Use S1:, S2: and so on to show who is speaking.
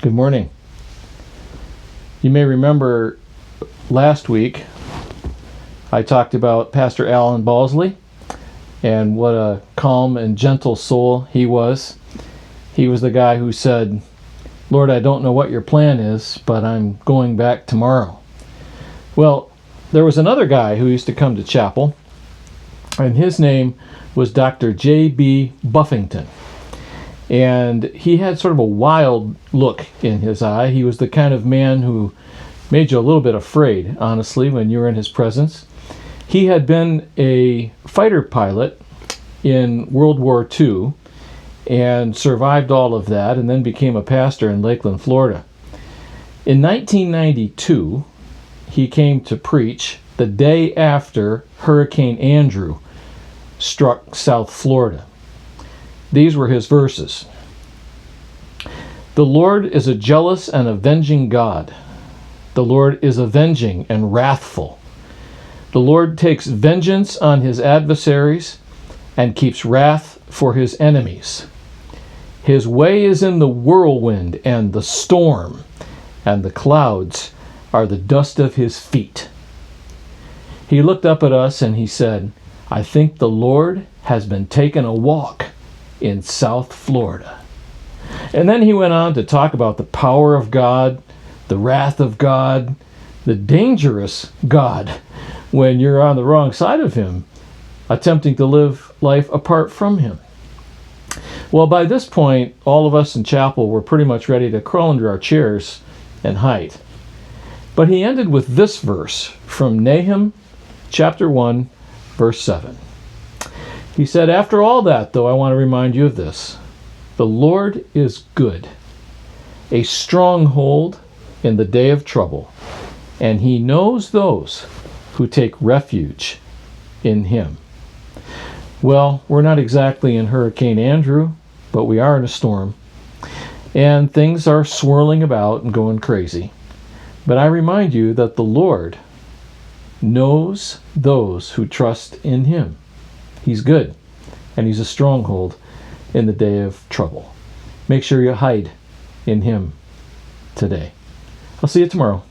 S1: Good morning. You may remember last week I talked about Pastor Alan Balsley and what a calm and gentle soul he was. He was the guy who said, "Lord, I don't know what your plan is, but I'm going back tomorrow." Well, there was another guy who used to come to chapel, and his name was Dr. J.B. Buffington. And he had sort of a wild look in his eye. He was the kind of man who made you a little bit afraid, honestly, when you were in his presence. He had been a fighter pilot in World War II and survived all of that and then became a pastor in Lakeland, Florida. In 1992, he came to preach the day after Hurricane Andrew struck South Florida. These were his verses. "The Lord is a jealous and avenging God. The Lord is avenging and wrathful. The Lord takes vengeance on his adversaries and keeps wrath for his enemies. His way is in the whirlwind and the storm, and the clouds are the dust of his feet." He looked up at us and he said, "I think the Lord has been taking a walk in South Florida." And then he went on to talk about the power of God, the wrath of God, the dangerous God when you're on the wrong side of him, attempting to live life apart from him. Well, by this point, all of us in chapel were pretty much ready to crawl under our chairs and hide. But he ended with this verse from Nahum chapter 1, verse 7. He said, "After all that, though, I want to remind you of this. The Lord is good, a stronghold in the day of trouble, and he knows those who take refuge in him." Well, we're not exactly in Hurricane Andrew, but we are in a storm, and things are swirling about and going crazy. But I remind you that the Lord knows those who trust in him. He's good, and he's a stronghold in the day of trouble. Make sure you hide in him today. I'll see you tomorrow.